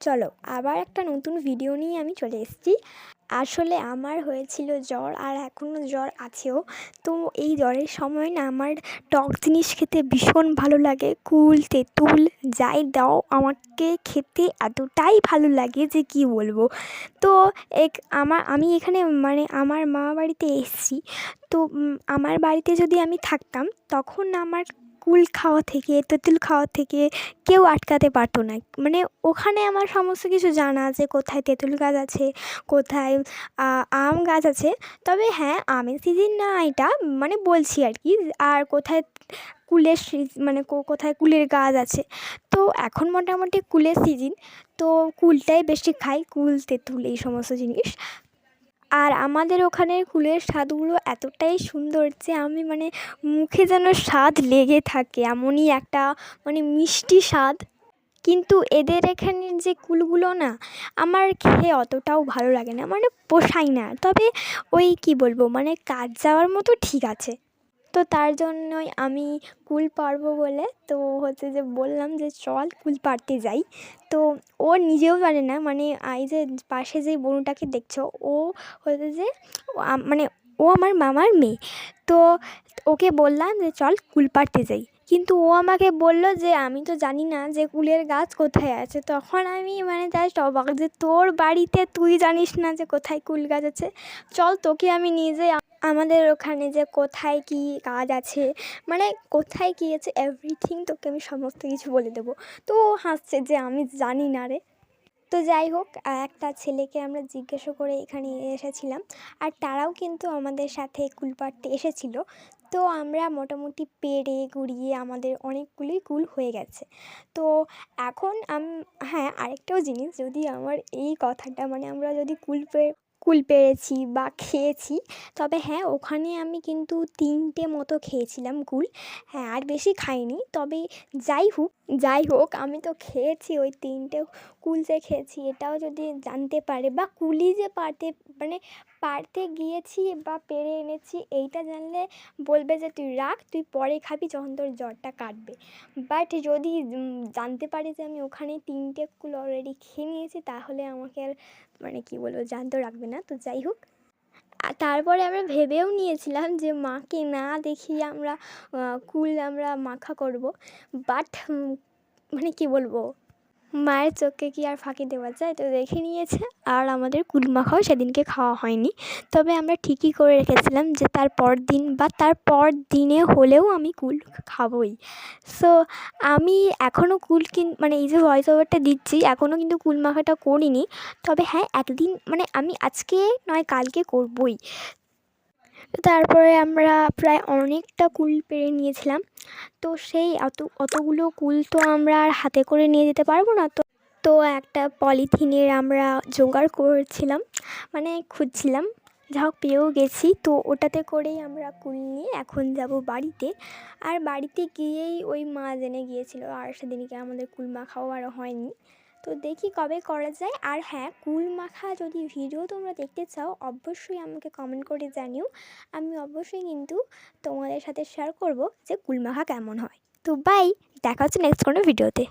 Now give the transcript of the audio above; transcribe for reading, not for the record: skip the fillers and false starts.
চলো আবার একটা নতুন ভিডিও নিয়ে আমি চলে এসেছি। আসলে আমার হয়েছিল জ্বর, আর এখনও জ্বর আছেও। তো এই জ্বরের সময় না আমার টক জিনিস খেতে ভীষণ ভালো লাগে। কুল তেঁতুল যাই দাও আমাকে খেতে এতটাই ভালো লাগে যে কী বলবো। তো আমি এখানে আমার মামা বাড়িতে এসেছি। তো আমার বাড়িতে যদি আমি থাকতাম তখন আমার কুল খাওয়া থেকে তেঁতুল খাওয়া থেকে কেউ আটকাতে পারতো না। ওখানে আমার সমস্ত কিছু জানা আছে, কোথায় তেঁতুল গাছ আছে, কোথায় আম গাছ আছে। তবে হ্যাঁ, আমের সিজন না এটা, বলছি আর কি। আর কোথায় কুলের কোথায় কুলের গাছ আছে। তো এখন মোটামুটি কুলের সিজন, তো কুলটাই বেশি খাই, কুল তেঁতুল এই সমস্ত জিনিস। আর আমাদের ওখানের কুলের স্বাদগুলো এতটাই সুন্দর যে আমি মুখে যেন স্বাদ লেগে থাকে, এমনই একটা মিষ্টি স্বাদ। কিন্তু এদের এখানের যে কুলগুলো না আমার খেয়ে অতটাও ভালো লাগে না, পোষায় না। তবে ওই কী বলবো, কাজ যাওয়ার মতো ঠিক আছে। তো তার জন্যই আমি কুল পাড়বো বলে তো হচ্ছে যে বললাম যে চল কুল পাড়তে যাই। তো ও নিজেও জানে না, এই যে পাশে যেই বোনটাকে দেখছো, ও হচ্ছে যে ও আমার মামার মেয়ে। তো ওকে বললাম যে চল কুল পাড়তে যাই, কিন্তু ও আমাকে বলল যে আমি তো জানি না যে কুলের গাছ কোথায় আছে। তখন আমি জাস্ট অবাক যে তোর বাড়িতে তুই জানিস না যে কোথায় কুল গাছ আছে, চল তোকে আমি নিয়ে যাই আমাদের ওখানে, যে কোথায় কী গাছ আছে, কোথায় কী আছে এভরিথিং তোকে আমি সমস্ত কিছু বলে দেবো। তো ও হাসছে যে আমি জানি না রে। তো যাই হোক, একটা ছেলেকে আমরা জিজ্ঞাসা করে এখানে এসেছিলাম, আর তারাও কিন্তু আমাদের সাথে কুল পাড়তে এসেছিলো। তো আমরা মোটামুটি পেড়ে গুড়িয়ে আমাদের অনেকগুলোই কুল হয়ে গেছে। তো এখন হ্যাঁ, আরেকটাও জিনিস, যদি আমার এই কথাটা আমরা যদি কুল পেড়েছি বা খেয়েছি, তবে হ্যাঁ ওখানে আমি কিন্তু 3টে মতো খেয়েছিলাম কুল। হ্যাঁ, আর বেশি খাইনি। তবে যাই হোক আমি তো খেয়েছি, ওই 3টে কুল যে খেয়েছি এটাও যদি জানতে পারে, বা কুলই যে পাড়তে গিয়েছি বা পেড়ে এনেছি এইটা জানলে বলবে যে তুই রাখ, তুই পরে খাবি যখন তোর জ্বরটা কাটবে। বাট যদি জানতে পারি যে আমি ওখানে 3টে কুল অলরেডি খেয়ে নিয়েছি, তাহলে আমাকে আর কী বলবো, জ্যান্ত রাখবে না। তো যাই হোক, তারপরে আমরা ভেবেও নিয়েছিলাম যে মাকে না দেখিয়ে আমরা কুল মাখা করব। বাট কী বলবো, মায়ের চোখকে কি আর ফাঁকি দেওয়া যায়, তো দেখে নিয়েছে। আর আমাদের কুল মাখাও সেদিনকে খাওয়া হয়নি। তবে আমরা ঠিকই করে রেখেছিলাম যে তারপর দিন বা তারপর দিনে হলেও আমি কুল খাবই। সো আমি এখনও কুল এই যে ভয়েস ওভারটা দিচ্ছি, এখনও কিন্তু কুল মাখাটা করিনি। তবে হ্যাঁ, একদিন আমি আজকে নয় কালকে করবই। তারপরে আমরা প্রায় অনেকটা কুল পেড়ে নিয়েছিলাম। তো সেই অতগুলো কুল তো আমরা আর হাতে করে নিয়ে যেতে পারবো না। তো একটা পলিথিনের আমরা জোগাড় করছিলাম, খুঁজছিলাম, যা হোক পেয়েও গেছি। তো ওটাতে করেই আমরা কুল নিয়ে এখন যাব বাড়িতে। আর বাড়িতে গিয়েই ওই মা জেনে গিয়েছিলো, আর সেদিনকে আমাদের কুল মাখাও আর হয়নি। তো দেখি কবে করা যায়। আর হ্যাঁ, কুল মাখা যদি ভিডিও তোমরা দেখতে চাও অবশ্যই আমাকে কমেন্ট করে জানিও। আমি অবশ্যই কিন্তু তোমাদের সাথে শেয়ার করব যে কুল মাখা কেমন হয়। তো বাই, দেখা হচ্ছে নেক্সট কোনো ভিডিওতে।